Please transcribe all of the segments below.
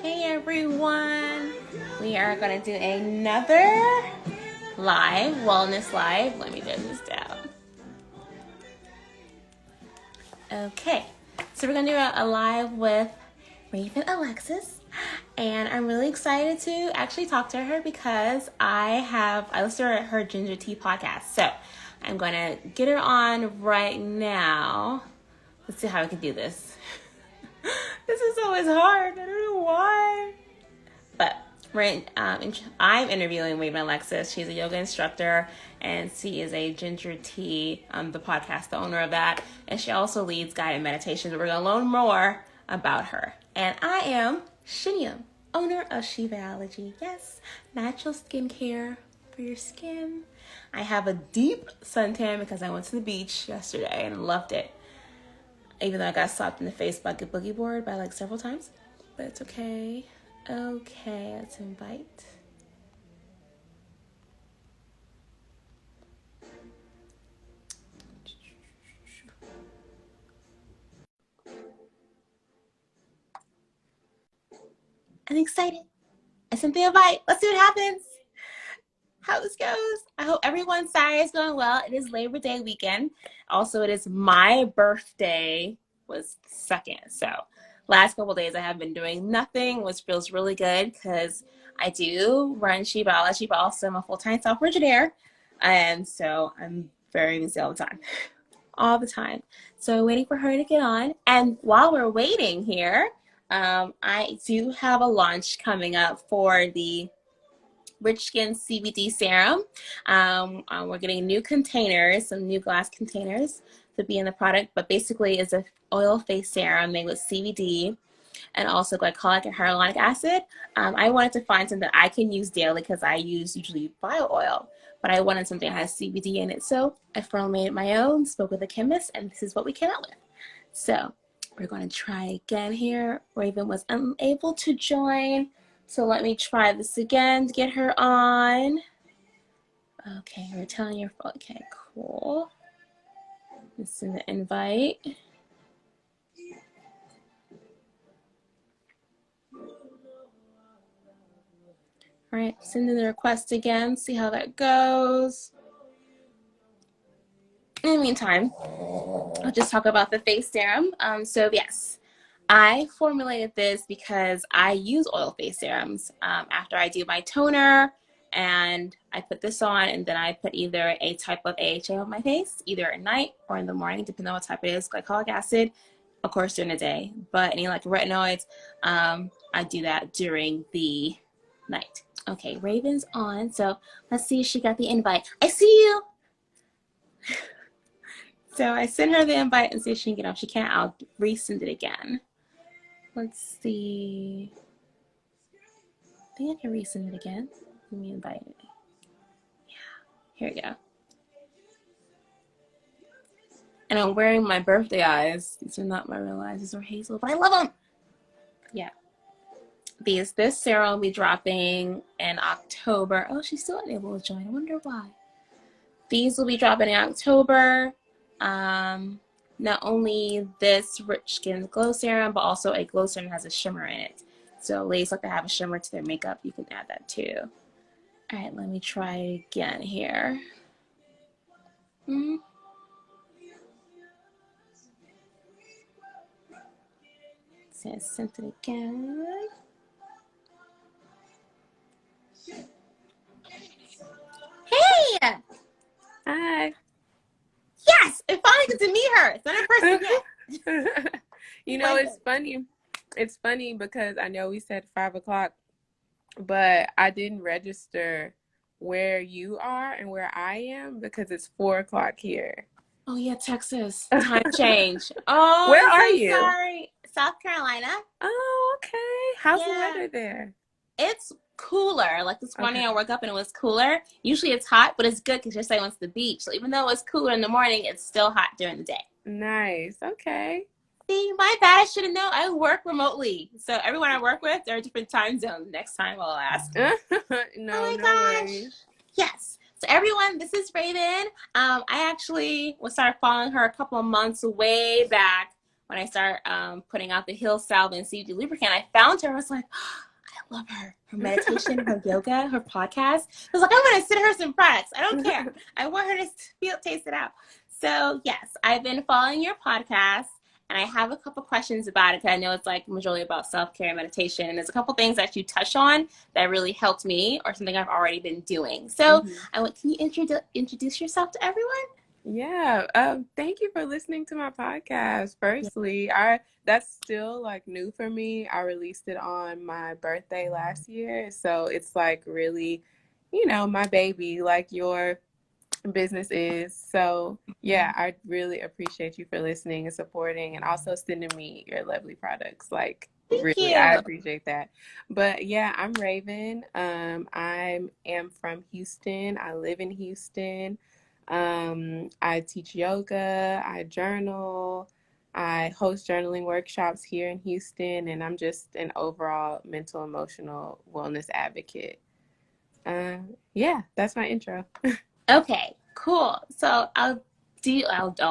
Hey everyone! We are going to do another live, wellness live. Let me turn this down. Okay, so we're going to do a live with Raveen Alexis. And I'm really excited to actually talk to her because I listened to her Gingerteathepodcast. So I'm going to get her on right now. Let's see how we can do this. This is always hard. I don't know why. But I'm interviewing Raveen Alexis. She's a yoga instructor, and she is a Ginger Tea, the podcast, the owner of that. And she also leads guided meditations. We're going to learn more about her. And I am Shinyam, owner of Shivaology. Yes, natural skincare for your skin. I have a deep suntan because I went to the beach yesterday and loved it. Even though I got slapped in the face by a boogie board by like several times. But it's okay. Okay, let's invite. I'm excited. I sent the invite. Let's see what happens. How this goes. I hope everyone's Saturday is going well. It is Labor Day weekend. Also, it is my birthday was 2nd. So last couple days I have been doing nothing, which feels really good because I do run Shivaology, but also I'm a full-time self-originaire. And so I'm very busy all the time. All the time. So waiting for her to get on. And while we're waiting here, I do have a launch coming up for the Rich Skin CBD Serum. We're getting new containers, some new glass containers to be in the product, but basically it's an oil face serum made with CBD and also glycolic and hyaluronic acid. I wanted to find something that I can use daily because I use usually bio oil, but I wanted something that has CBD in it. So I formulated my own, spoke with a chemist, and this is what we came out with. So we're going to try again here. Raveen was unable to join. So let me try this again to get her on. Okay, we're telling you. Okay, cool. This is the invite. All right, send in the request again, see how that goes. In the meantime, I'll just talk about the face serum. So yes, I formulated this because I use oil face serums after I do my toner, and I put this on, and then I put either a type of AHA on my face, either at night or in the morning, depending on what type it is, glycolic acid, of course, during the day. But any like retinoids, I do that during the night. Okay, Raveen's on, so let's see if she got the invite. I see you. So I sent her the invite and see if she can get on. If she can't, I'll resend it again. Let's see. I think I can resend it again. Let me invite it. Yeah, here we go. And I'm wearing my birthday eyes. These are not my real eyes. These are hazel, but I love them. Yeah. This serum will be dropping in October. Oh, she's still unable to join. I wonder why. These will be dropping in October. Not only this Rich Skin Glow Serum, but also a glow serum that has a shimmer in it. So ladies like to have a shimmer to their makeup, you can add that too. All right, let me try it again here. So I sent it again. Hey! Hi. Yes! I finally get to meet her. It's not a person yet. You know, it's funny. It's funny because I know we said 5 o'clock, but I didn't register where you are and where I am because it's 4 o'clock here. Oh yeah, Texas. Time change. Oh, Where I'm are so you? sorry. South Carolina. Oh, okay. How's the weather there? It's cooler. Like this morning Okay. I woke up and it was cooler. Usually it's hot, but it's good because you're staying on the beach. So even though it's cooler in the morning, it's still hot during the day. Nice. Okay. See, my bad. I should have known. I work remotely. So everyone I work with, they're different time zones. Next time I'll ask. No, Oh my no gosh. worries. Yes. So everyone, this is Raveen. I actually started following her a couple of months way back when I start putting out the Hill Salve and CBD lubricant, I found her. I was like, oh, I love her. Her meditation, her yoga, her podcast. I was like, I'm going to send her some products. I don't care. I want her to taste it out. So yes, I've been following your podcast. And I have a couple questions about it because I know it's like majority about self-care and meditation. And there's a couple things that you touch on that really helped me or something I've already been doing. So can you introduce yourself to everyone? Yeah, thank you for listening to my podcast. Firstly, I that's still like new for me. I released it on my birthday last year, so it's like really, my baby, like your business is. So yeah, I really appreciate you for listening and supporting and also sending me your lovely products. Like Thank really, I you. appreciate that. But yeah, I'm Raven. I am from Houston. I live in Houston. I teach yoga, I journal, I host journaling workshops here in Houston, and I'm just an overall mental emotional wellness advocate. Yeah, that's my intro. Okay, cool. So I'll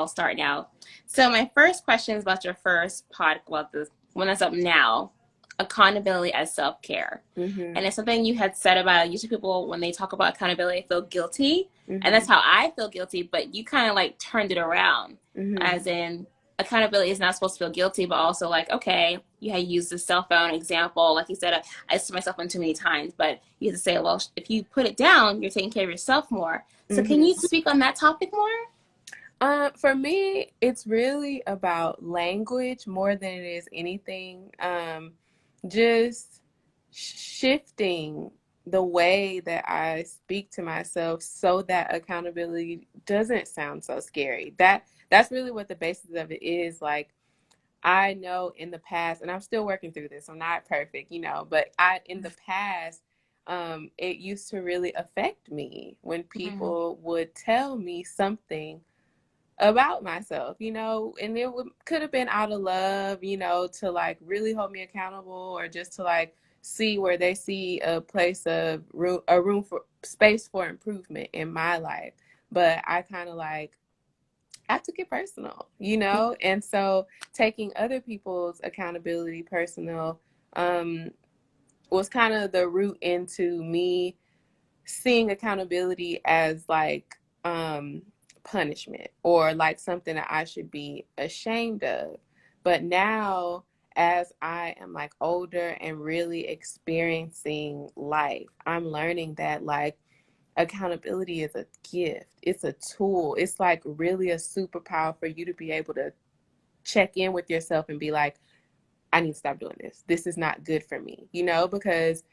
start now. So my first question is about your first well, the one that's up now, accountability as self-care. Mm-hmm. And it's something you had said about usually people when they talk about accountability feel guilty. And Mm-hmm. that's how I feel guilty, but you kind of like turned it around Mm-hmm. as in accountability is not supposed to feel guilty, but also like, okay, you had used the cell phone example. Like you said, I set myself in too many times, but you have to say, well, if you put it down, you're taking care of yourself more. So can Mm-hmm. you speak on that topic more? For me, it's really about language more than it is anything. Just shifting the way that I speak to myself so that accountability doesn't sound so scary. That's really what the basis of it is. Like I know in the past, and I'm still working through this. I'm not perfect, but I in the past, it used to really affect me when Mm-hmm. people would tell me something about myself, and it could have been out of love, to like really hold me accountable or just to like see where they see a place of a room for space for improvement in my life. But I kind of like, I took it personal, and so taking other people's accountability personal was kind of the root into me seeing accountability as like punishment or like something that I should be ashamed of. But now, as I am like older and really experiencing life, I'm learning that like accountability is a gift, it's a tool, it's like really a superpower for you to be able to check in with yourself and be like, I need to stop doing this. This is not good for me, because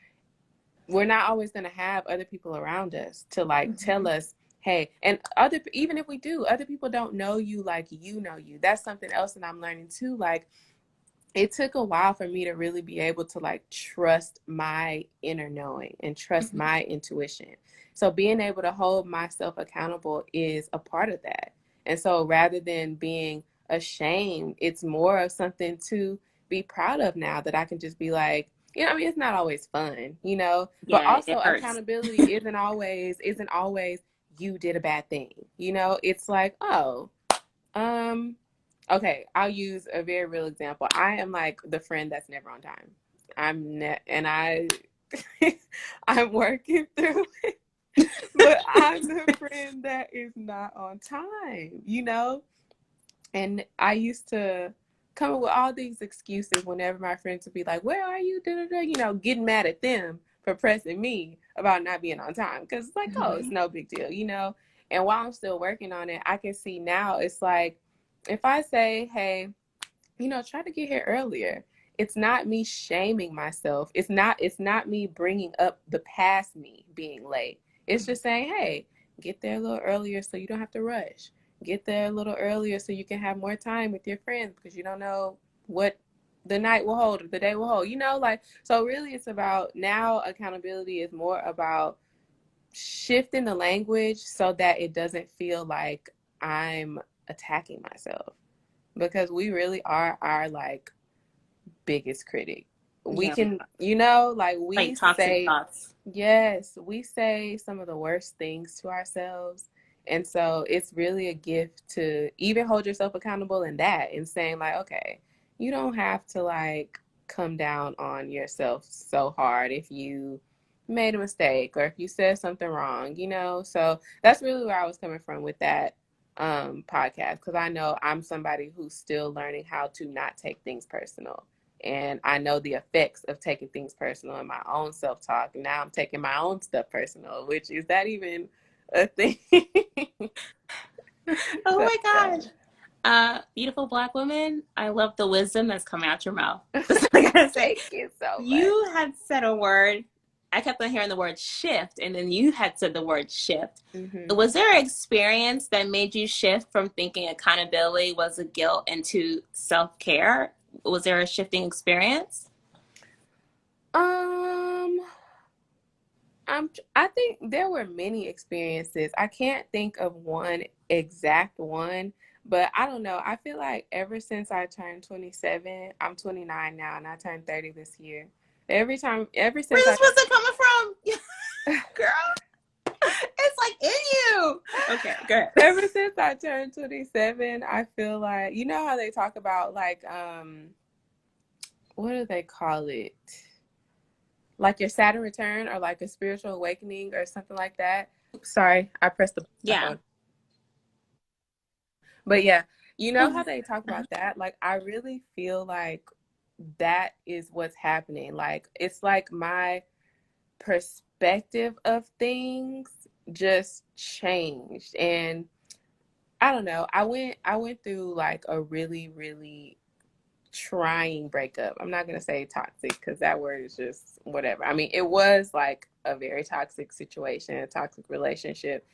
we're not always going to have other people around us to like tell Mm-hmm. us, hey, and other, even if we do, other people don't know you like you know you. That's something else that I'm learning too. Like it took a while for me to really be able to like trust my inner knowing and trust Mm-hmm. my intuition. So being able to hold myself accountable is a part of that. And so rather than being ashamed, it's more of something to be proud of now that I can just be like, I mean, it's not always fun, but Yeah, also it hurts. accountability isn't always you did a bad thing. It's like, oh, um, okay, I'll use a very real example. I am like the friend that's never on time. And I I'm working through it, but I'm the friend that is not on time. And I used to come up with all these excuses whenever my friends would be like, "Where are you?" Da, da, da, getting mad at them for pressing me about not being on time because it's like, oh, Mm-hmm. it's no big deal. And while I'm still working on it, I can see now it's like if I say, "Hey, try to get here earlier." It's not me shaming myself. It's not me bringing up the past me being late. It's just saying, "Hey, get there a little earlier so you don't have to rush. Get there a little earlier so you can have more time with your friends because you don't know what the night will hold or the day will hold." Like so really it's about now accountability is more about shifting the language so that it doesn't feel like I'm attacking myself because we really are our like biggest critic. We Yeah, can, like we like toxic say, thoughts. yes, we say some of the worst things to ourselves. And so it's really a gift to even hold yourself accountable in that and saying like, okay, you don't have to like come down on yourself so hard if you made a mistake or if you said something wrong, you know? So that's really where I was coming from with that podcast, because I know I'm somebody who's still learning how to not take things personal. And I know the effects of taking things personal in my own self-talk. Now I'm taking my own stuff personal, which is that even a thing? Oh So, my yeah. gosh. Beautiful Black woman, I love the wisdom that's coming out your mouth. That's all I gotta say. Thank you so much. You had said a word. I kept on hearing the word shift, and then you had said the word shift. Hmm. Was there an experience that made you shift from thinking accountability was a guilt into self care? Was there a shifting experience? Um, I think there were many experiences. I can't think of one exact one, but I don't know. I feel like ever since I turned 27, I'm 29 now, and I turned 30 this year. Ever since Where's I this wisdom coming from? Girl, it's like in you. Okay, good. ever since I turned 27, I feel like you know how they talk about like what do they call it? Like your Saturn return or like a spiritual awakening or something like that. Sorry, I pressed my Yeah. phone. But yeah, you know how Oh, they talk about that? Like I really feel like that is what's happening. Like it's like my perspective of things just changed. And I don't know. I went through like a really really trying breakup. I'm not going to say toxic because that word is just whatever. I mean, it was like a very toxic situation, a toxic relationship.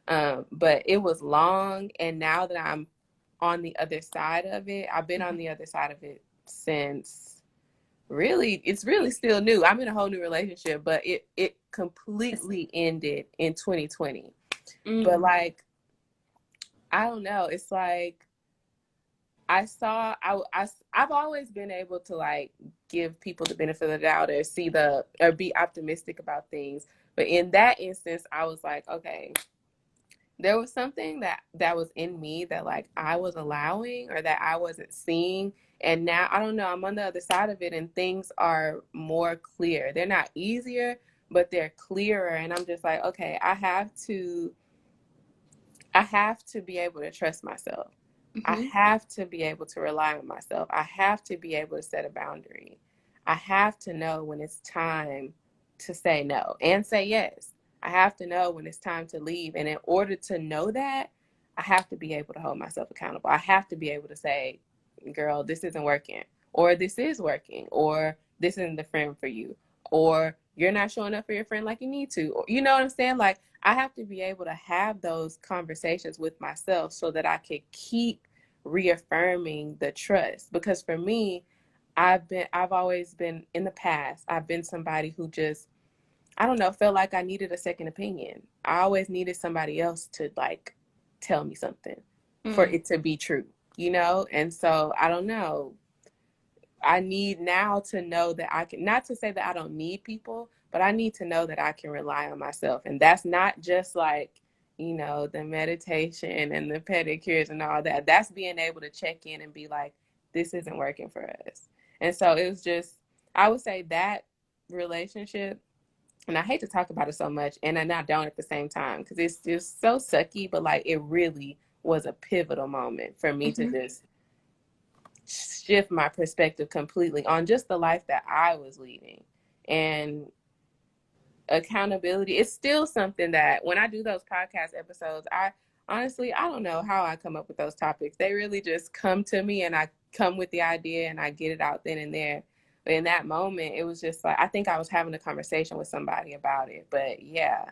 But it was long. And now that I'm on the other side of it, I've been on the other side of it since really, it's really still new. I'm in a whole new relationship, but it completely ended in 2020. But mm, like, I don't know. It's like, I saw I've always been able to like give people the benefit of the doubt or see the or be optimistic about things. But in that instance, I was like, okay, there was something that was in me that like I was allowing or that I wasn't seeing. And now I don't know, I'm on the other side of it and things are more clear. They're not easier, but they're clearer. And I'm just like, okay, I have to be able to trust myself. I mm-hmm. have to be able to rely on myself. I have to be able to set a boundary. I have to know when it's time to say no and say yes. I have to know when it's time to leave. And in order to know that, I have to be able to hold myself accountable. I have to be able to say, girl, this isn't working, or this is working, or this isn't the friend for you, or you're not showing up for your friend like you need to. Or, you know what I'm saying? Like, I have to be able to have those conversations with myself so that I can keep reaffirming the trust. Because for me, I've always been in the past, I've been somebody who just, I don't know, felt like I needed a second opinion. I always needed somebody else to like tell me something for Mm, it to be true, you know? And so I don't know. I need now to know that I can, not to say that I don't need people, but I need to know that I can rely on myself. And that's not just like, you know, the meditation and the pedicures and all that. That's being able to check in and be like, this isn't working for us. And so it was just, I would say that relationship, and I hate to talk about it so much, and I don't at the same time because it's just so sucky, but like it really was a pivotal moment for me to mm-hmm. just shift my perspective completely on just the life that I was leading. And accountability is still something that when I do those podcast episodes, I honestly, I don't know how I come up with those topics. They really just come to me and I come with the idea and I get it out then and there. But in that moment, it was just like, I think I was having a conversation with somebody about it. But yeah,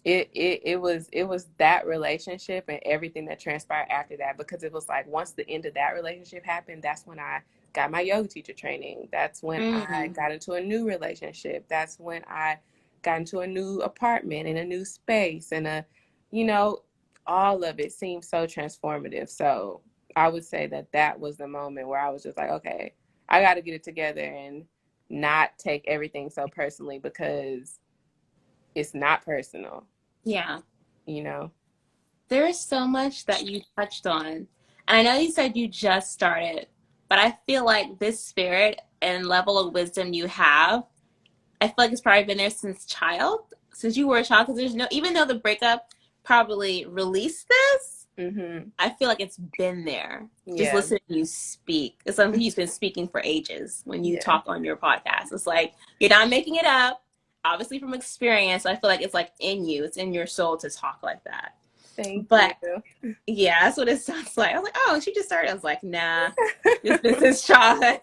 it was that relationship and everything that transpired after that, because it was like once the end of that relationship happened, that's when I got my yoga teacher training. That's when I Mm, got into a new relationship. That's when I got into a new apartment and a new space and a, you know, all of it seemed so transformative. So I would say that that was the moment where I was just like, okay, I got to get it together and not take everything so personally, because it's not personal, yeah. you know? There is so much that you touched on. And I know you said you just started, but I feel like this spirit and level of wisdom you have, I feel like it's probably been there since you were a child, because there's no, even though the breakup probably released this, I feel like it's been there. Just Yeah. listening to you speak. It's something you've been speaking for ages when you Yeah. talk on your podcast. It's like you're not making it up, obviously from experience. I feel like it's like in you, it's in your soul to talk like that. Thank you. But yeah, that's what it sounds like. I was like, oh, she just started. I was like, nah, this is childhood.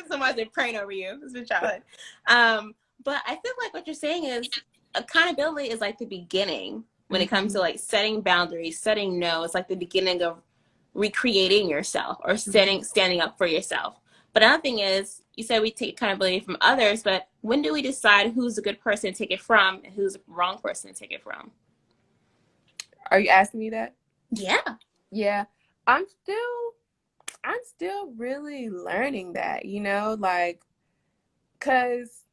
Somebody's been praying over you. This is childhood. But I feel like what you're saying is accountability is like the beginning when it comes to like setting boundaries, setting no. It's like the beginning of recreating yourself or standing up for yourself. But another thing is, you said we take accountability from others, but when do we decide who's a good person to take it from and who's the wrong person to take it from? Are you asking me that? Yeah. Yeah. I'm still really learning that, like, cause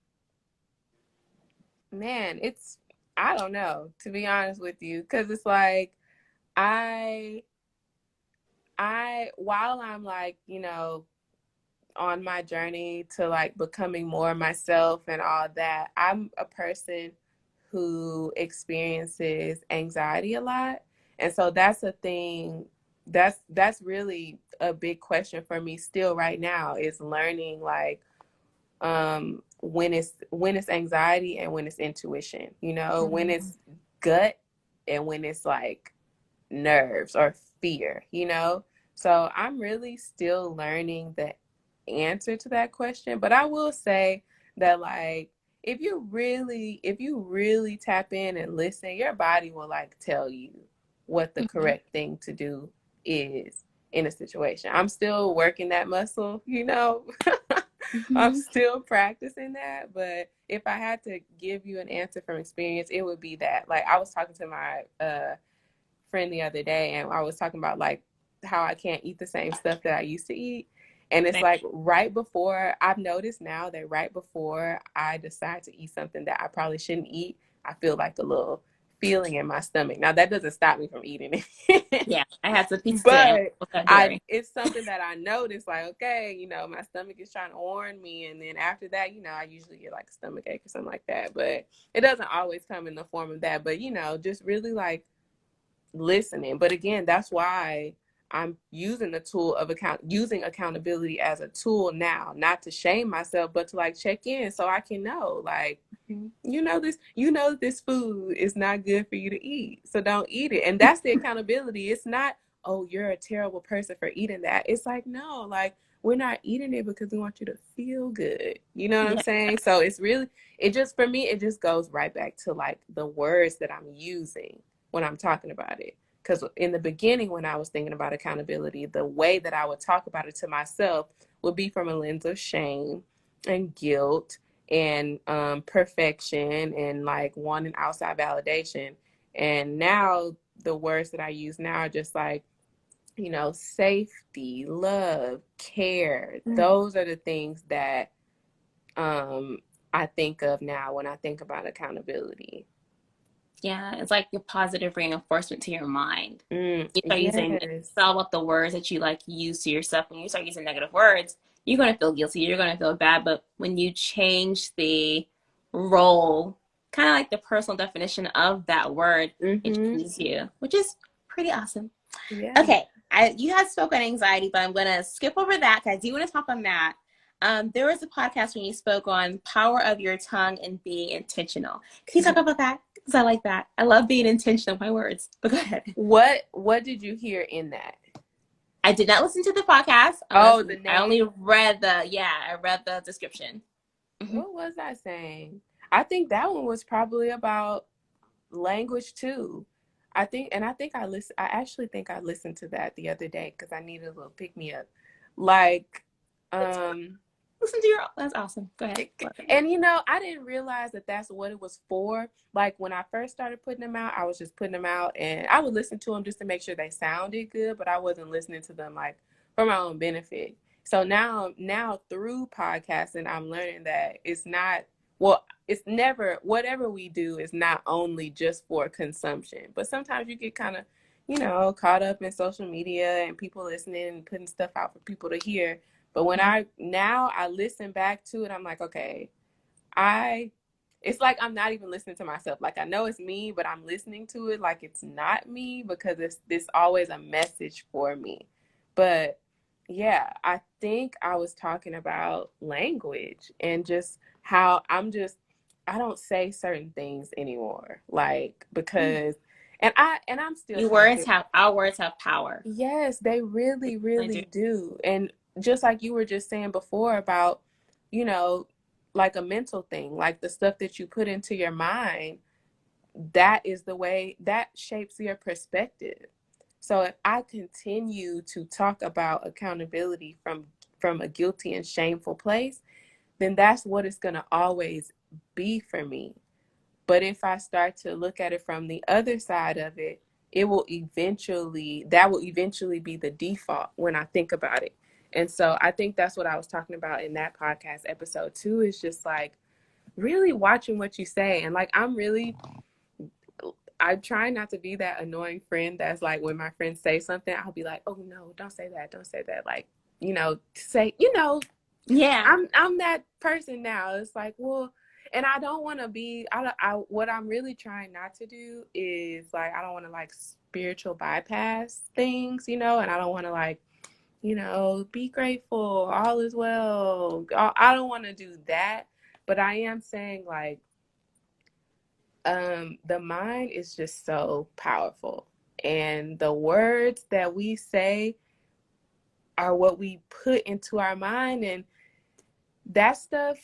man, I don't know, to be honest with you, cause it's like I while I'm like, on my journey to like becoming more myself and all that, I'm a person who experiences anxiety a lot. And so that's a thing that's really a big question for me still right now, is learning like when it's anxiety and when it's intuition, when it's gut and when it's like nerves or fear, So I'm really still learning the answer to that question. But I will say that like if you really tap in and listen, your body will like tell you what the correct thing to do is in a situation. I'm still working that muscle, I'm still practicing that, but if I had to give you an answer from experience, it would be that. Like I was talking to my friend the other day, and I was talking about like how I can't eat the same stuff that I used to eat. And it's like I've noticed now that right before I decide to eat something that I probably shouldn't eat, I feel like a little feeling in my stomach. Now that doesn't stop me from eating it. Yeah, I had some pizza today. But it's something that I noticed, like, okay, my stomach is trying to warn me. And then after that, I usually get like a stomach ache or something like that. But it doesn't always come in the form of that. But, just really like listening. But again, that's why I'm using the tool of using accountability as a tool now, not to shame myself, but to like check in so I can know, like, this food is not good for you to eat, so don't eat it. And that's the accountability. It's not, oh, you're a terrible person for eating that. It's like, no, like we're not eating it because we want you to feel good. You know what I'm saying? So it's really, for me, it just goes right back to like the words that I'm using when I'm talking about it. Because in the beginning, when I was thinking about accountability, the way that I would talk about it to myself would be from a lens of shame and guilt and perfection and like wanting outside validation. And now the words that I use now are just like, safety, love, care. Those are the things that I think of now when I think about accountability. Yeah, it's like a positive reinforcement to your mind. You start using, Yes. it's all about the words that you like use to yourself. When you start using negative words, you're going to feel guilty, you're going to feel bad. But when you change the role, kind of like the personal definition of that word, it changes you, which is pretty awesome. Yeah. Okay, you had spoke on anxiety, but I'm going to skip over that because I do want to talk on that. There was a podcast when you spoke on power of your tongue and being intentional. Can you talk about that? Because I like that. I love being intentional with my words. But go ahead. What did you hear in that? I did not listen to the podcast. The name. I only read I read the description. What was I saying? I think that one was probably about language too. I actually think I listened to that the other day because I needed a little pick me up. Like, listen to that's awesome. Go ahead. And I didn't realize that that's what it was for. Like when I first started putting them out, I was just putting them out and I would listen to them just to make sure they sounded good, but I wasn't listening to them like for my own benefit. So now through podcasting, I'm learning that it's not well, it's never, whatever we do is not only just for consumption, but sometimes you get kind of, caught up in social media and people listening and putting stuff out for people to hear. But when I listen back to it, I'm like, okay, I it's like I'm not even listening to myself. Like I know it's me, but I'm listening to it like it's not me because it's always a message for me. But yeah, I think I was talking about language and just how I don't say certain things anymore. Like because I'm still trying to. Our words have power. Yes, they really, I do. really do. And just like you were just saying before about, you know, like a mental thing, like the stuff that you put into your mind, that is the way that shapes your perspective. So if I continue to talk about accountability from a guilty and shameful place, then that's what it's going to always be for me. But if I start to look at it from the other side of it, that will eventually be the default when I think about it. And so I think that's what I was talking about in that podcast episode too, is just like really watching what you say. And like, I try not to be that annoying friend that's like, when my friends say something, I'll be like, oh no, don't say that. Don't say that. Like, say, Yeah. I'm that person now. It's like, well, and I don't want to be. What I'm really trying not to do is like I don't want to like spiritual bypass things, and I don't want to like, be grateful, all is well. I don't want to do that, but I am saying like, the mind is just so powerful, and the words that we say are what we put into our mind, and that stuff,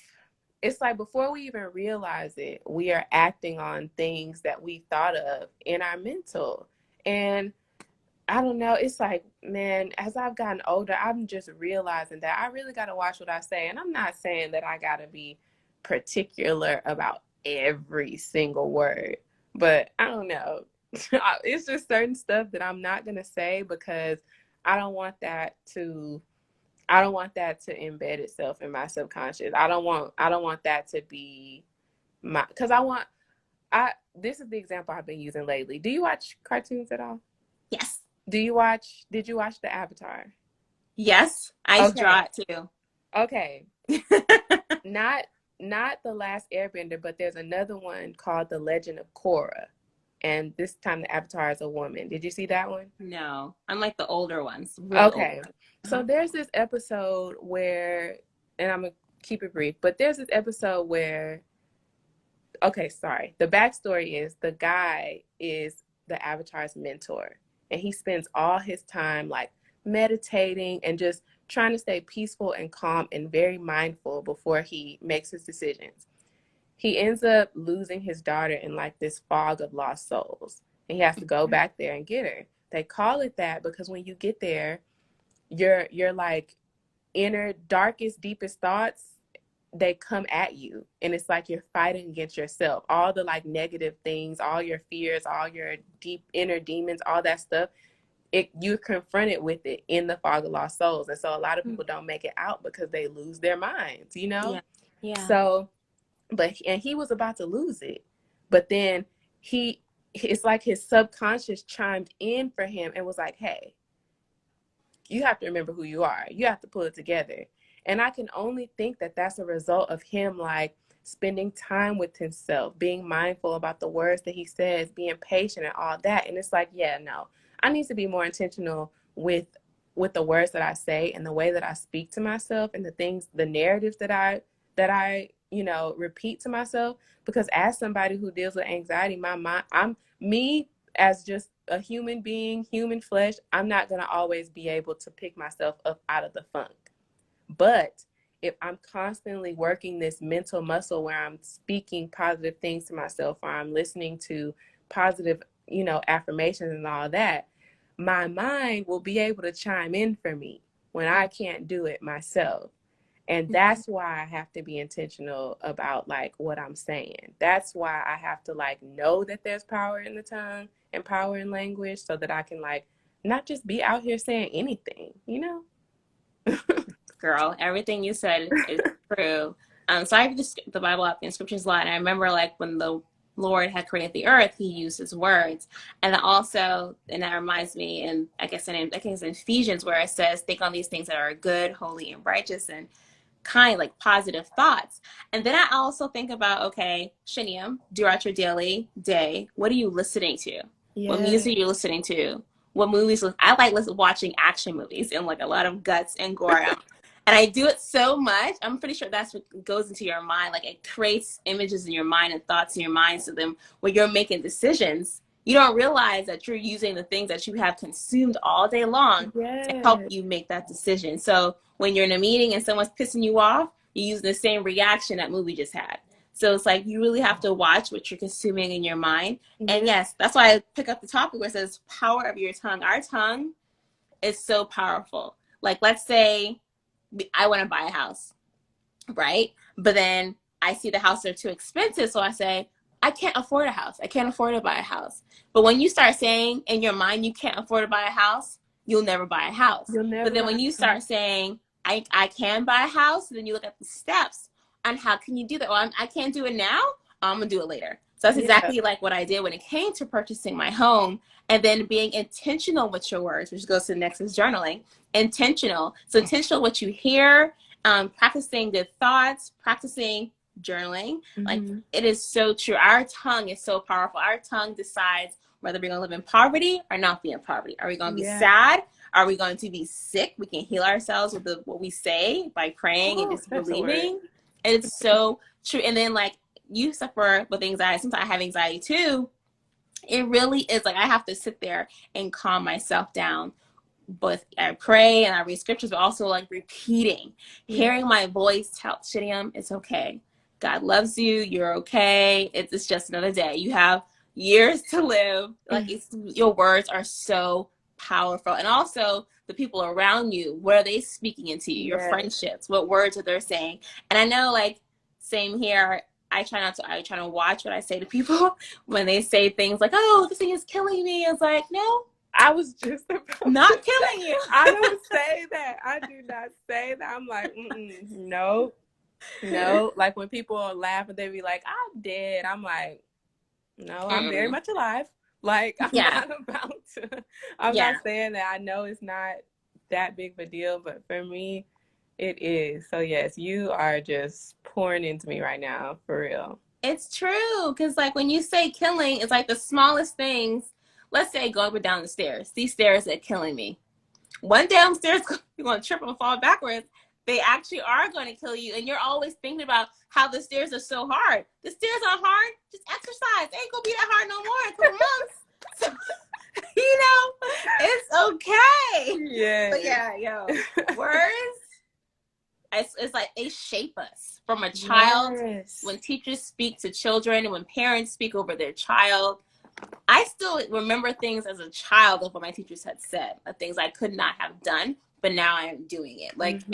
it's like before we even realize it, we are acting on things that we thought of in our mental. And I don't know, it's like, man, as I've gotten older, I'm just realizing that I really got to watch what I say. And I'm not saying that I got to be particular about every single word, but I don't know. It's just certain stuff that I'm not going to say because I don't want that to embed itself in my subconscious. I don't want that to be my, because I this is the example I've been using lately. Do you watch cartoons at all? Yes. Did you watch the Avatar? Yes. I draw Okay. it too. Okay. Not not the last Airbender, but there's another one called The Legend of Korra. And this time the Avatar is a woman. Did you see that one? No. Unlike the older ones. Real old Okay. ones. So there's this episode where, and I'm gonna keep it brief, but there's this episode where, okay, sorry. The backstory is the guy is the Avatar's mentor, and he spends all his time like meditating and just trying to stay peaceful and calm and very mindful before he makes his decisions. He ends up losing his daughter in like this fog of lost souls, and he has to go back there and get her. They call it that because when you get there, your like inner darkest deepest thoughts, they come at you, and it's like you're fighting against yourself, all the like negative things, all your fears, all your deep inner demons, all that stuff. You're confronted with it in the fog of lost souls. And so a lot of people don't make it out because they lose their minds. Yeah. Yeah. So and he was about to lose it, but then it's like his subconscious chimed in for him and was like, hey, you have to remember who you are. You have to pull it together. And I can only think that that's a result of him like spending time with himself, being mindful about the words that he says, being patient and all that. And it's like, yeah, no, I need to be more intentional with the words that I say and the way that I speak to myself and the narratives that I repeat to myself. Because as somebody who deals with anxiety, my mind, I'm me as just a human being, human flesh, I'm not going to always be able to pick myself up out of the funk. But if I'm constantly working this mental muscle where I'm speaking positive things to myself, or I'm listening to positive, affirmations and all that, my mind will be able to chime in for me when I can't do it myself. And that's why I have to be intentional about like what I'm saying. That's why I have to like know that there's power in the tongue and power in language so that I can like not just be out here saying anything. Girl, everything you said is true. So I read the Bible out, the scriptures a lot, and I remember like when the Lord had created the earth, He used His words, and then also, and that reminds me, and I guess it's in Ephesians where it says, "Think on these things that are good, holy, and righteous, and kind, like positive thoughts." And then I also think about, okay, Shiniam, throughout your daily day, what are you listening to? What Yeah. music are you listening to? What movies? I like watching action movies and like a lot of guts and gore. And I do it so much. I'm pretty sure that's what goes into your mind. Like it creates images in your mind and thoughts in your mind. So then when you're making decisions, you don't realize that you're using the things that you have consumed all day long to help Yes. you make that decision. So when you're in a meeting and someone's pissing you off, you're using the same reaction that movie just had. So it's like you really have to watch what you're consuming in your mind. And Yeah. yes, that's why I pick up the topic where it says power of your tongue. Our tongue is so powerful. Like let's say I want to buy a house, right? But then I see the houses are too expensive, so I say, I can't afford a house. I can't afford to buy a house. But when you start saying in your mind you can't afford to buy a house, you'll never buy a house. You'll But never then buy when you a house. start saying, I can buy a house, then you look at the steps on how can you do that. Well, I can't do it now. I'm going to do it later. So that's Yeah. exactly like what I did when it came to purchasing my home and then being intentional with your words, which goes to the next is journaling. Intentional. So intentional what you hear, practicing good thoughts, practicing journaling. Like Mm-hmm. it is so true. Our tongue is so powerful. Our tongue decides whether we're going to live in poverty or not be in poverty. Are we going to be Yeah. sad? Are we going to be sick? We can heal ourselves with what we say by praying and Oh, just that's a word. believing. And it's so true. And then like you suffer with anxiety. Sometimes I have anxiety too. It really is like I have to sit there and calm myself down, but I pray and I read scriptures, but also like repeating, Yeah. hearing my voice tell Shiniam, it's okay. God loves you. You're okay. It's just another day. You have years to live. Like your words are so powerful. And also the people around you, what are they speaking into you? Your Yes. friendships, what words are they saying? And I know like same here. I try to watch what I say to people when they say things like, oh, this thing is killing me. It's like, no, I was just about to not say, killing you. I don't say that. I do not say that. I'm like, no, no. Like when people laugh and they be like, I'm dead. I'm like, no, I'm very Mm-mm. much alive. Like I'm Yeah, not about to. I'm yeah, not saying that. I know it's not that big of a deal, but for me, it is. So yes, you are just pouring into me right now, for real. it's true. Because like when you say killing, it's like the smallest things. Let's say go up and down the stairs. These stairs are killing me. One day I'm stairs, you're going to trip and fall backwards. They actually are going to kill you, and you're always thinking about how the stairs are so hard. The stairs are hard. Just exercise. They ain't gonna be that hard no more in a couple months. So it's okay. But Yes. yeah, yo, words it's like they shape us from a child. Yes. When teachers speak to children and when parents speak over their child, I still remember things as a child of what my teachers had said, of things I could not have done, but now I am doing it. Like Mm-hmm.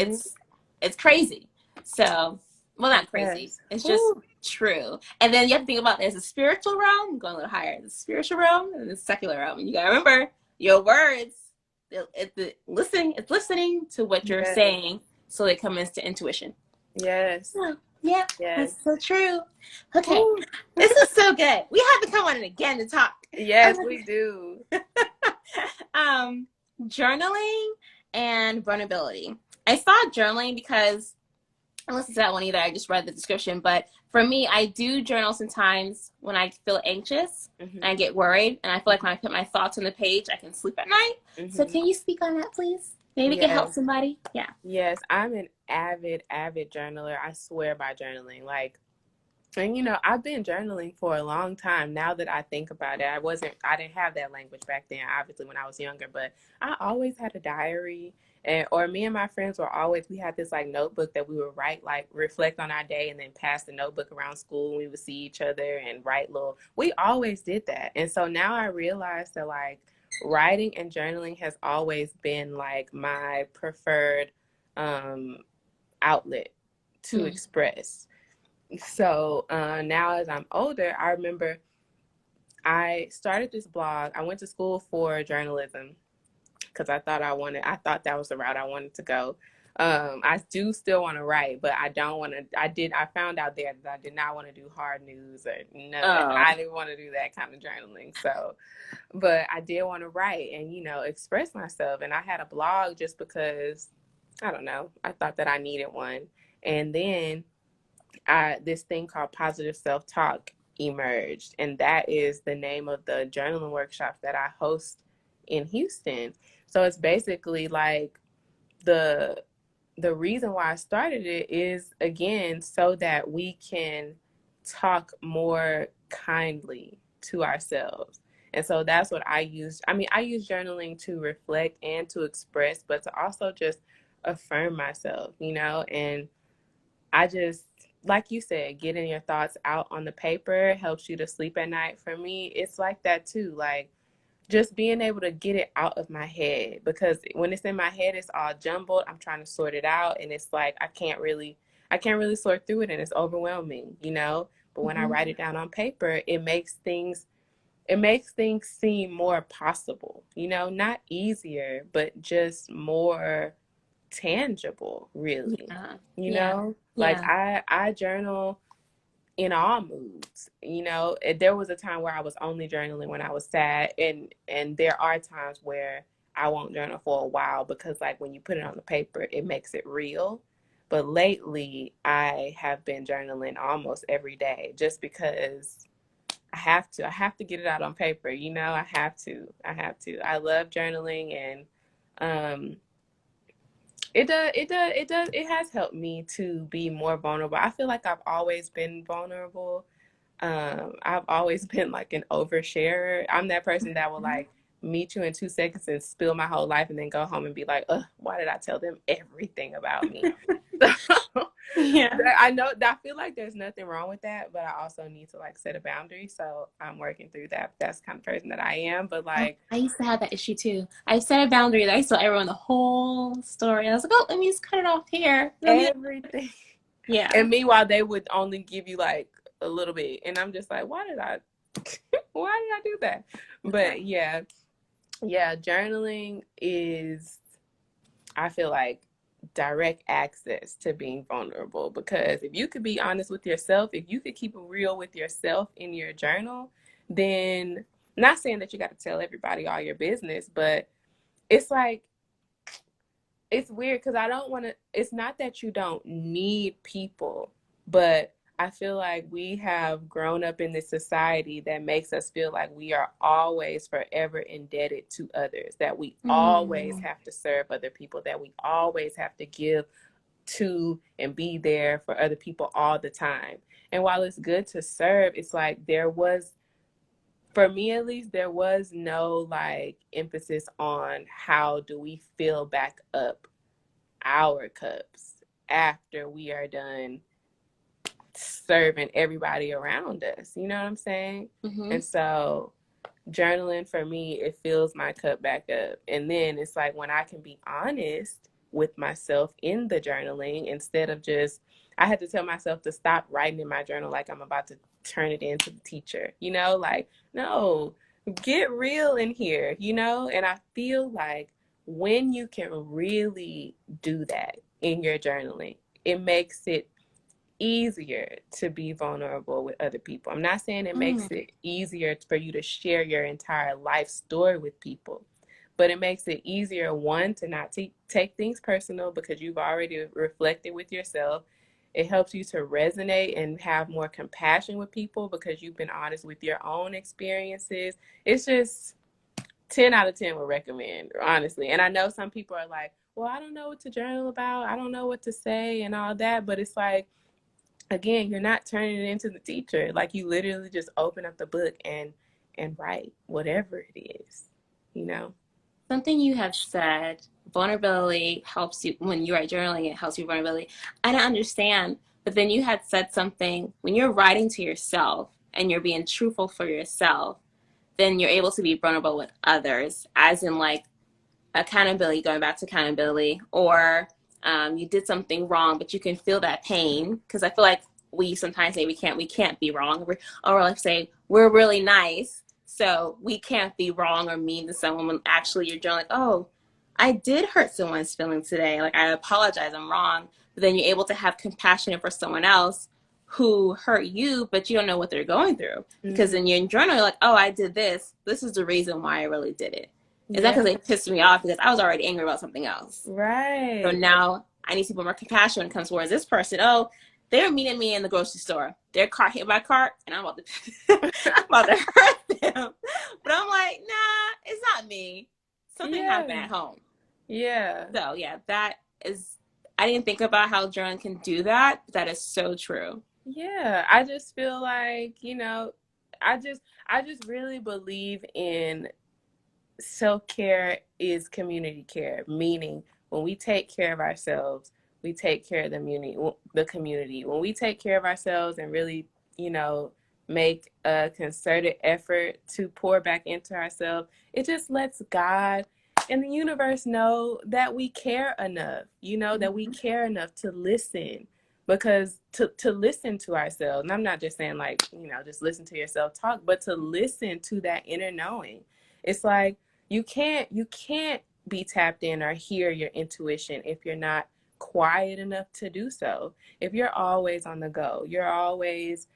it's crazy. So, well, not crazy. Yes. It's just Whew. true. And then you have to think about there's a spiritual realm, going a little higher, the spiritual realm and the secular realm. And you gotta remember your words. It's listening to what you're Yes. saying, so it comes into intuition. Yes. Yeah, yeah, Yes. that's so true. Okay, Whew. this is so good. We have to come on it again to talk. Yes, we do. um, Journaling and vulnerability. I saw journaling because I listened to that one either. I just read the description, but for me, I do journal sometimes when I feel anxious and Mm-hmm. I get worried, and I feel like when I put my thoughts on the page, I can sleep at night. So, Mm-hmm. can you speak on that, please? Maybe it can help Yes. somebody. Yeah. Yes. I'm an avid journaler. I swear by journaling. Like, and I've been journaling for a long time. Now that I think about it, I didn't have that language back then, obviously, when I was younger, but I always had a diary. Or me and my friends we had this like notebook that we would write, like reflect on our day and then pass the notebook around school. And we would see each other and we always did that. And so now I realize that like writing and journaling has always been like my preferred um, outlet to Mm. express. So now as I'm older, I remember I started this blog. I went to school for journalism because I thought that was the route I wanted to go. I do still want to write, but I don't want to. I found out there that I did not want to do hard news or nothing. Oh. I didn't want to do that kind of journaling. So, but I did want to write and, express myself. And I had a blog just because, I don't know, I thought that I needed one. And then this thing called positive self-talk emerged. And that is the name of the journaling workshop that I host in Houston. So it's basically like the reason why I started it is, again, so that we can talk more kindly to ourselves. And so that's what I use. I mean, I use journaling to reflect and to express, but to also just affirm myself, and I just, like you said, getting your thoughts out on the paper helps you to sleep at night. For me, it's like that too. Like, just being able to get it out of my head, because when it's in my head, it's all jumbled. I'm trying to sort it out, and it's like I can't really sort through it, and it's overwhelming, But when I write it down on paper, it makes things seem more possible, not easier, but just more tangible, really. Yeah. You Yeah. know, like Yeah. I journal in all moods. There was a time where I was only journaling when I was sad, and there are times where I won't journal for a while because, like, when you put it on the paper, it makes it real. But lately, I have been journaling almost every day just because I have to. I have to get it out on paper. I have to. I have to. I love journaling, and um, it has helped me to be more vulnerable. I feel like I've always been vulnerable. I've always been like an oversharer. I'm that person that will like meet you in 2 seconds and spill my whole life and then go home and be like, ugh, why did I tell them everything about me? Yeah. I know, I feel like there's nothing wrong with that, but I also need to like set a boundary. So I'm working through that. That's the kind of person that I am. But like, I used to have that issue too. I set a boundary that I told everyone the whole story. I was like, oh, let me just cut it off here. everything. Yeah. And meanwhile, they would only give you like a little bit. And I'm just like, why did I do that? But yeah, journaling is, I feel like, direct access to being vulnerable, because if you could be honest with yourself, if you could keep it real with yourself in your journal, then, not saying that you got to tell everybody all your business, but it's like, it's weird because I don't want to, it's not that you don't need people, but I feel like we have grown up in this society that makes us feel like we are always forever indebted to others, that we always have to serve other people, that we always have to give to and be there for other people all the time. And while it's good to serve, it's like for me at least, there was no like emphasis on how do we fill back up our cups after we are done serving everybody around us. You know what I'm saying? Mm-hmm. And so journaling for me, it fills my cup back up. And then it's like when I can be honest with myself in the journaling, instead of just, I had to tell myself to stop writing in my journal like I'm about to turn it in to the teacher, like, no, get real in here, and I feel like when you can really do that in your journaling, it makes it easier to be vulnerable with other people. I'm not saying it makes it easier for you to share your entire life story with people, but it makes it easier, one, to not take things personal because you've already reflected with yourself. It helps you to resonate and have more compassion with people because you've been honest with your own experiences. It's just 10 out of 10 would recommend, honestly. And I know some people are like, well, I don't know what to journal about. I don't know what to say and all that. But it's like, again, you're not turning it into the teacher. Like, you literally just open up the book and write whatever it is. Something you have said, vulnerability helps you when you are journaling, it helps you vulnerability. I don't understand, but then you had said something when you're writing to yourself and you're being truthful for yourself, then you're able to be vulnerable with others, as in like accountability, going back to accountability, or you did something wrong, but you can feel that pain. Because I feel like we sometimes say we can't be wrong, or like say we're really nice, so we can't be wrong or mean to someone when actually you're doing like, oh, I did hurt someone's feelings today. Like, I apologize, I'm wrong. But then you're able to have compassion for someone else who hurt you, but you don't know what they're going through. Because Hmm. in your journal, you're like, oh, I did this. This is the reason why I really did it. It's not Yeah, because they pissed me off, because I was already angry about something else. So right. now I need to put more compassion when it comes towards this person. Oh, they were meeting me in the grocery store. Their car hit my car, and I'm about to, I'm about to hurt them. But I'm like, nah, it's not me. Something happened Yeah, at home. yeah. So yeah, that is. I didn't think about how journaling can do that. But that is so true. Yeah, I just feel like, I just really believe in self-care is community care, meaning when we take care of ourselves, we take care of the community. When we take care of ourselves and really, you know, make a concerted effort to pour back into ourselves, it just lets God and the universe know that we care enough, that we Mm-hmm. care enough to listen. Because to listen to ourselves, and I'm not just saying like, just listen to yourself talk, but to listen to that inner knowing. It's like you can't be tapped in or hear your intuition if you're not quiet enough to do so. If you're always on the go, you're always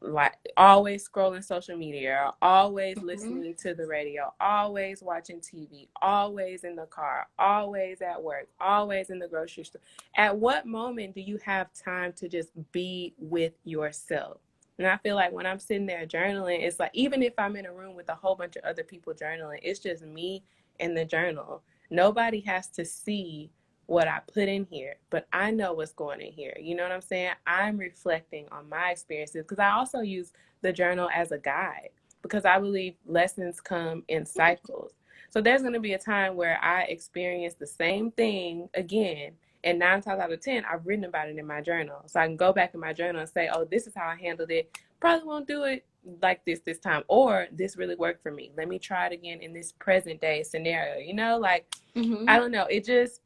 scrolling social media, always Mm-hmm. listening to the radio, always watching TV, always in the car, always at work, always in the grocery store. At what moment do you have time to just be with yourself? And I feel like when I'm sitting there journaling, it's like even if I'm in a room with a whole bunch of other people journaling, it's just me and the journal. Nobody has to see what I put in here, but I know what's going in here. You know what I'm saying? I'm reflecting on my experiences because I also use the journal as a guide because I believe lessons come in cycles. So there's going to be a time where I experience the same thing again. And 9 times out of 10, I've written about it in my journal. So I can go back in my journal and say, oh, this is how I handled it. Probably won't do it like this time. Or this really worked for me. Let me try it again in this present day scenario. Like, Mm-hmm. I don't know. It just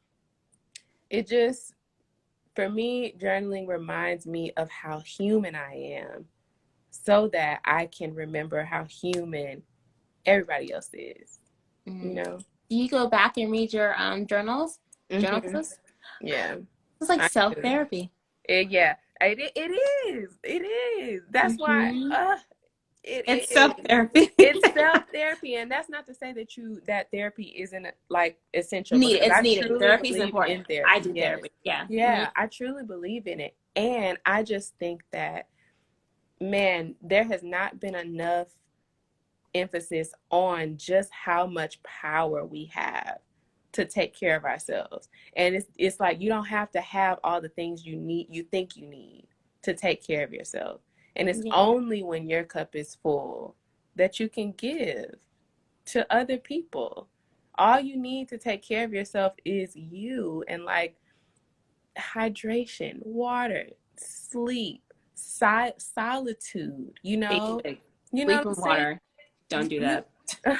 for me, journaling reminds me of how human I am so that I can remember how human everybody else is, you Mm-hmm. know? Do you go back and read your Hmm. journals? Yeah, It's like I self do. therapy. Yeah, it is. It is. That's why Mm-hmm. it It's self is. therapy. It's self therapy, and that's not to say that therapy isn't like essential Needed. because It's I needed. truly Therapy is believe important. in I therapy. do Yes, therapy. Yeah. Mm-hmm. yeah, I truly believe in it, and I just think that, man, there has not been enough emphasis on just how much power we have to take care of ourselves. And it's like you don't have to have all the things you think you need to take care of yourself. And it's Yeah. only when your cup is full that you can give to other people. All you need to take care of yourself is you, and like hydration, water, sleep, solitude, Basic. you know Sleep what I'm and saying? water. Don't do You that.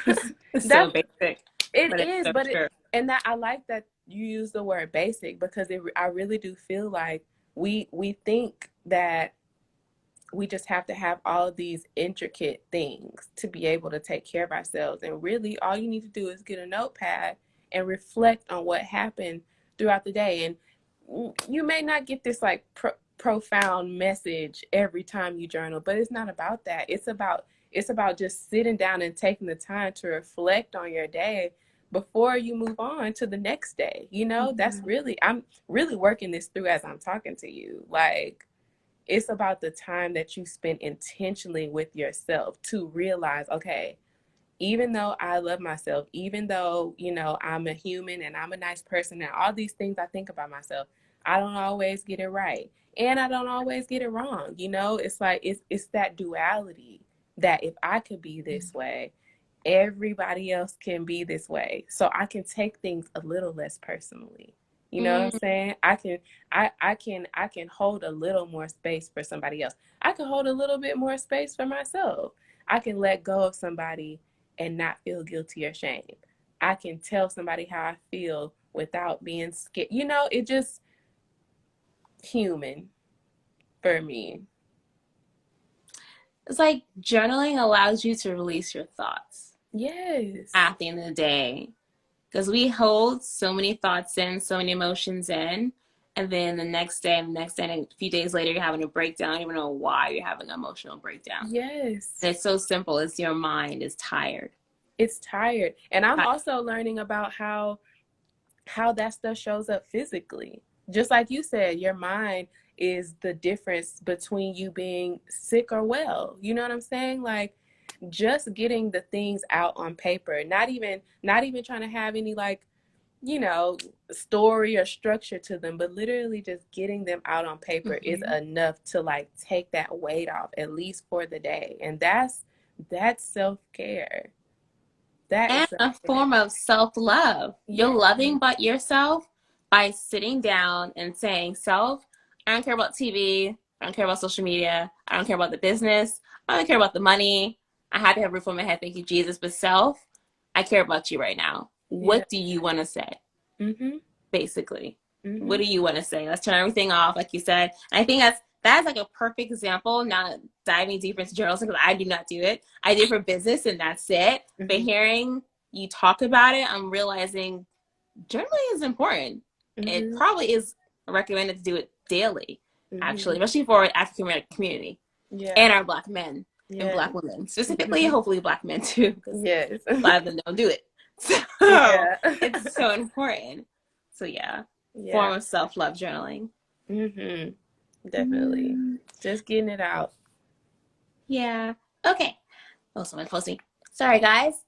It's so that's basic, it but it's is, so but it true. and that I like that you use the word basic because I really do feel like we think that we just have to have all of these intricate things to be able to take care of ourselves. And really, all you need to do is get a notepad and reflect on what happened throughout the day. And you may not get this like profound message every time you journal, but it's not about that. It's about just sitting down and taking the time to reflect on your day before you move on to the next day. That's Mm-hmm. really I'm really working this through as I'm talking to you. Like, it's about the time that you spend intentionally with yourself to realize, okay, even though I love myself, even though, I'm a human and I'm a nice person and all these things I think about myself, I don't always get it right. And I don't always get it wrong. It's like it's that duality that if I could be this way, everybody else can be this way. So I can take things a little less personally. You know what I'm Mm-hmm. saying? I can hold a little more space for somebody else. I can hold a little bit more space for myself. I can let go of somebody and not feel guilty or shame. I can tell somebody how I feel without being scared. It just human for me. It's like journaling allows you to release your thoughts Yes. at the end of the day. Because we hold so many thoughts in, so many emotions in, and then the next day, and the next day, and a few days later, you're having a breakdown. You don't even know why you're having an emotional breakdown. Yes. And it's so simple. It's your mind is tired. It's tired. And I'm also learning about how that stuff shows up physically. Just like you said, your mind is the difference between you being sick or well. You know what I'm saying? Like just getting the things out on paper, not even trying to have any like, you know, story or structure to them, but literally just getting them out on paper is Mm-hmm. enough to like take that weight off at least for the day. And that's self-care. That is And a self-care. form of self-love. You're Yeah. loving but yourself by sitting down and saying, self, I don't care about TV. I don't care about social media. I don't care about the business. I don't care about the money. I had to have a roof on my head. Thank you, Jesus. But self, I care about you right now. Yeah. What do you want to say? Mm-hmm. Basically, what Mm-hmm. do you want to say? Let's turn everything off, like you said. And I think that's like a perfect example. Not diving deeper into journalism because I do not do it. I do it for business, and that's it. But Mm-hmm. hearing you talk about it, I'm realizing journaling is important. It Mm-hmm. probably is recommended to do it daily, actually, Mm-hmm. especially for African American community Yeah. and our Black men and Yeah. Black women, specifically, Mm-hmm. hopefully Black men too, because Yes. a lot of them don't do it. So Yeah. it's so important. So yeah, Yeah. form of self-love journaling. Mm-hmm. Definitely. Mm, Just getting it out. yeah. Okay. Oh, someone close me. Sorry, guys.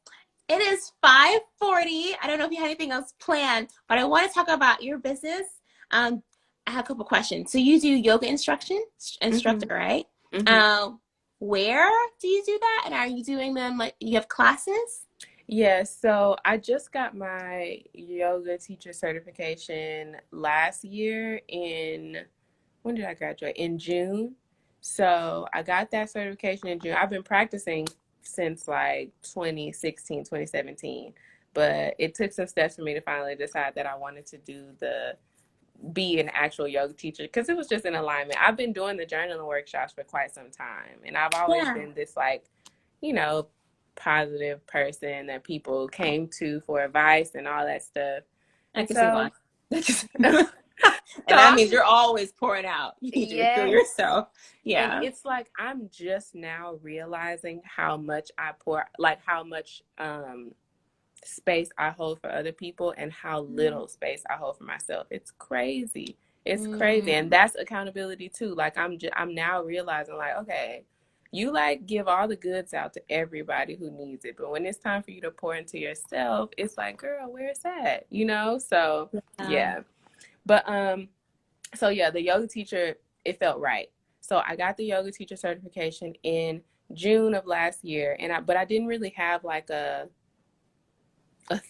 It is 5:40. I don't know if you had anything else planned, but I want to talk about your business. I have a couple questions. So you do yoga Mm-hmm. instructor, right? Mm-hmm. Um, where do you do that? And are you doing them like you have classes? Yeah, so I just got my yoga teacher certification last year in, when did I graduate? In June. So I got that certification in June. I've been practicing since like 2016, 2017, but it took some steps for me to finally decide that I wanted to be an actual yoga teacher because it was just in alignment. I've been doing the journaling workshops for quite some time, and I've always Yeah, been this like, you know, positive person that people came to for advice and all that stuff. I And can see so, why. And so that I'm means you're always pouring out. You need to refill yes. yourself. And Yeah. it's like I'm just now realizing how much I pour, like how much space I hold for other people and how little space I hold for myself. It's crazy. It's crazy. And Mm, that's accountability too. Like I'm now realizing like, okay, you like give all the goods out to everybody who needs it. But when it's time for you to pour into yourself, it's like, girl, where's that? You know? So yeah. yeah. But so yeah, the yoga teacher, it felt right. So I got the yoga teacher certification in June of last year and but I didn't really have like a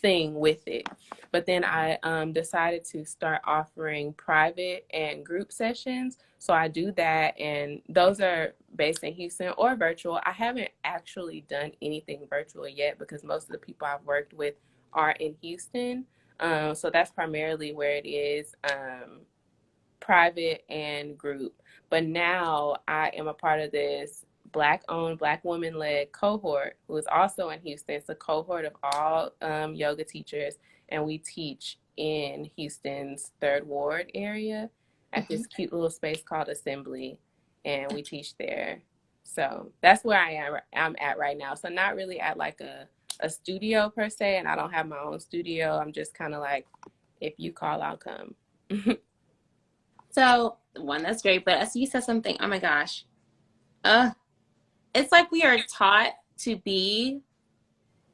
thing with it. But then I decided to start offering private and group sessions. So I do that, and those are based in Houston or virtual. I haven't actually done anything virtual yet because most of the people I've worked with are in Houston. So that's primarily where it is. Private and group. But now I am a part of this Black owned, Black woman led cohort who is also in Houston. It's a cohort of all yoga teachers, and we teach in Houston's Third Ward area at Mhm. this cute little space called Assembly, and we teach there. So that's where I'm at right now. So not really at like a studio per se, and I don't have my own studio. I'm just kind of like, if you call, I'll come. So one, that's great. But as you said something, oh my gosh, uh, it's like we are taught to be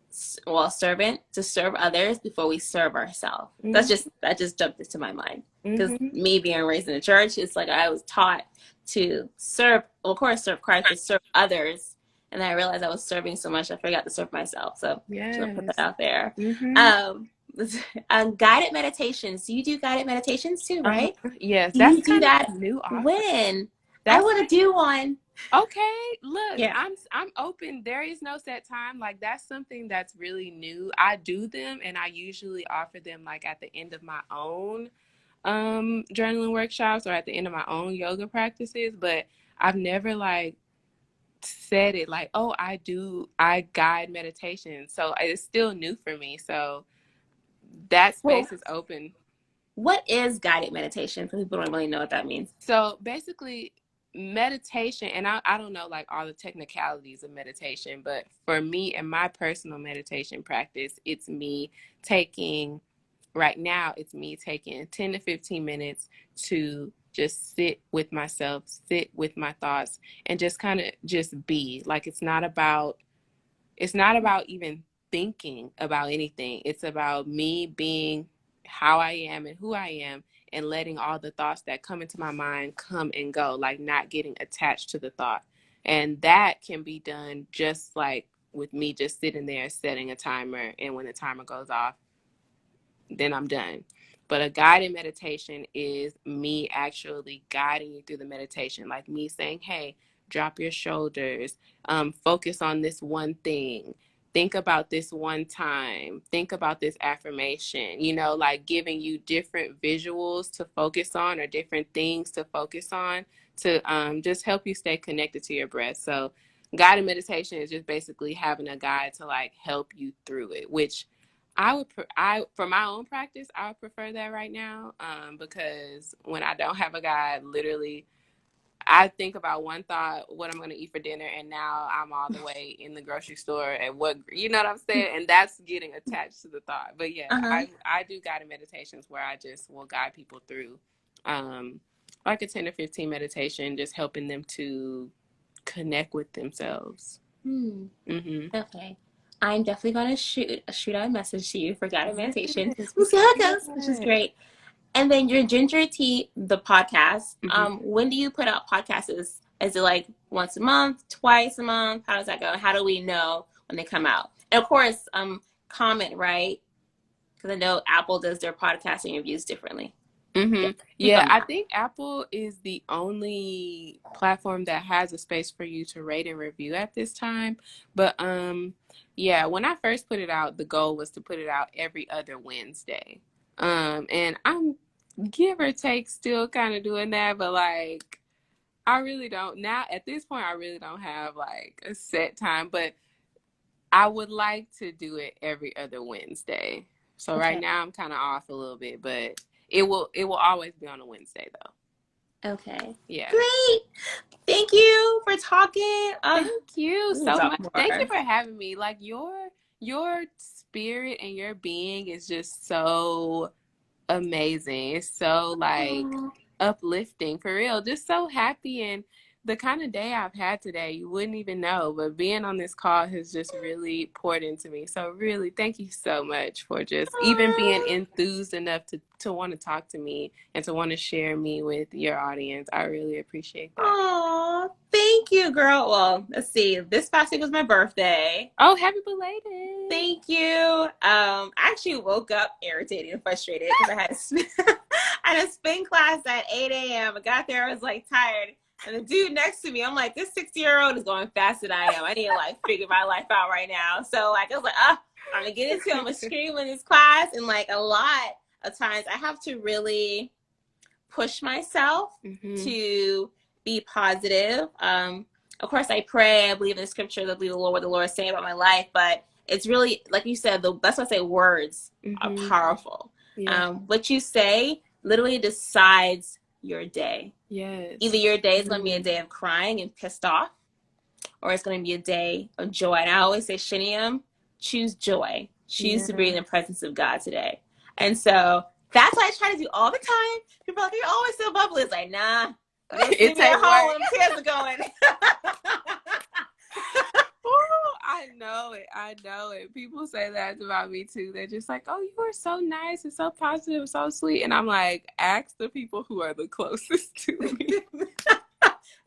servant to serve others before we serve ourselves. Mm-hmm. That just jumped into my mind because Mm-hmm. me being raised in the church, it's like I was taught to serve, well, of course, serve Christ, but serve others. And then I realized I was serving so much, I forgot to serve myself. So just want to put that Yes. out there. Mm-hmm. Um, guided meditations. You do guided meditations too, Uh-huh. right? Yes, Do that's you do kind of that a new offering. when? I That's want to do one. okay. Look, Yeah. I'm open. There is no set time. Like that's something that's really new. I do them and I usually offer them like at the end of my own journaling workshops or at the end of my own yoga practices, but I've never like said it like, "Oh, I guide meditation." So it's still new for me. So that Well, space is open. what is guided meditation? Because people don't really know what that means. So basically, meditation, and I don't know like all the technicalities of meditation, but for me and my personal meditation practice, right now, it's me taking 10 to 15 minutes to just sit with myself, sit with my thoughts, and just kind of just be. Like it's not about even thinking about anything. It's about me being how I am and who I am and letting all the thoughts that come into my mind come and go, like not getting attached to the thought. And that can be done just like with me just sitting there setting a timer. And when the timer goes off, then I'm done. But a guided meditation is me actually guiding you through the meditation, like me saying, hey, drop your shoulders, focus on this one thing, think about this one time, think about this affirmation, like giving you different visuals to focus on or different things to focus on to just help you stay connected to your breath. So guided meditation is just basically having a guide to like help you through it, which for my own practice, I would prefer that right now, because when I don't have a guide, literally, I think about one thought, what I'm going to eat for dinner, and now I'm all the way in the grocery store and you know what I'm saying? And that's getting attached to the thought. But yeah, Uh-huh. I do guided meditations where I just will guide people through, like a 10 or 15 meditation, just helping them to connect with themselves. Mm-hmm. Okay. I'm definitely going to shoot out a message to you for guided meditation. Yes, we We'll see can how it do goes, which is that. great. And then your Ginger Tea, the podcast. Mm-hmm. When do you put out podcasts? Is it like once a month, twice a month? How does that go? How do we know when they come out? And of course, comment, right? Because I know Apple does their podcasting reviews differently. Yeah, speak Yeah, on I that. think Apple is the only platform that has a space for you to rate and review at this time. But yeah, when I first put it out, the goal was to put it out every other Wednesday. And I'm give or take still kind of doing that, but like I really don't now at this point I really don't have like a set time, but I would like to do it every other Wednesday. So right Okay. now I'm kind of off a little bit, but it will always be on a Wednesday though. Okay. Yeah. Great. Thank you for talking. Thank you We can so talk much. Thank you more. for having me. Like your spirit and your being is just so amazing. It's so like Oh, uplifting for real. Just so happy and the kind of day I've had today, you wouldn't even know. But being on this call has just really poured into me. So really, thank you so much for just even being enthused enough to want to talk to me and to want to share me with your audience. I really appreciate that. oh, thank you, girl. Well, let's see. This past week was my birthday. Oh, happy belated. Thank you. I actually woke up irritated and frustrated because I had a spin class at 8 a.m. I got there, I was like tired. And the dude next to me, I'm like, this 60-year-old is going faster than I am. I need to like figure my life out right now. So like I was like, I'm gonna get into it. I'm gonna scream in this class. And like a lot of times I have to really push myself Mm-hmm. to be positive. Of course, I pray. I believe in the scripture. I believe the Lord, what the Lord is saying about my life. But it's really, like you said, that's why I say words are Mm-hmm. powerful. Yeah. What you say literally decides your day. Either Yes. your day is going to be a day of crying and pissed off, or it's going to be a day of joy. And I always say, Shiniam, choose joy. Choose to be Yeah. in the presence of God today. And so that's what I try to do all the time. People are like, you're always so bubbly. It's like, nah, you're going to see It me at takes home work. when the tears are going. Ooh, I know it. I know it. People say that about me too. They're just like, "Oh, you are so nice and so positive, so sweet." And I'm like, ask the people who are the closest to me.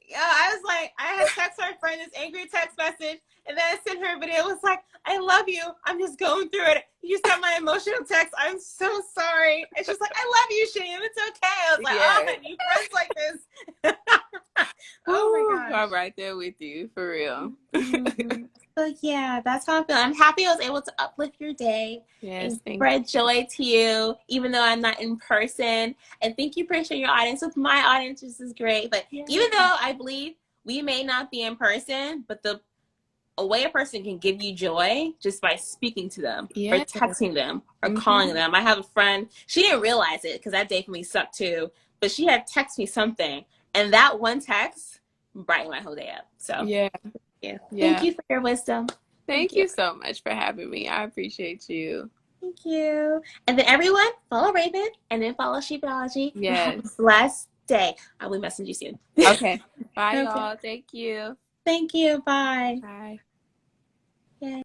Yeah, I was like, I had text our friend this angry text message, and then I sent her a video. It was like, I love you. I'm just going through it. You just got my emotional text. I'm so sorry. And she's like, I love you, Shane. It's okay. I was like, oh, Yeah. I need friends like this. Oh my Ooh, gosh. I'm right there with you for real. Mm-hmm. So yeah, that's how I'm feeling. I'm happy I was able to uplift your day Yes, and thank spread joy to you, even though I'm not in person. And thank you for sharing your audience with my audience. This is great. But you. even though I believe we may not be in person, but the a way a person can give you joy just by speaking to them or Yeah. texting them or calling Mm-hmm. them. I have a friend, she didn't realize it because that day for me sucked too, but she had texted me something, and that one text brightened my whole day up. So, Yeah. yeah. Thank Yeah. you for your wisdom. Thank Thank you. you so much for having me. I appreciate you. Thank you. And then everyone, follow Raven and then follow Sheepology and have a Yes. blessed day. I will message you soon. Okay. Bye, Okay. y'all. Thank you. Thank you. Bye. Bye. Yay.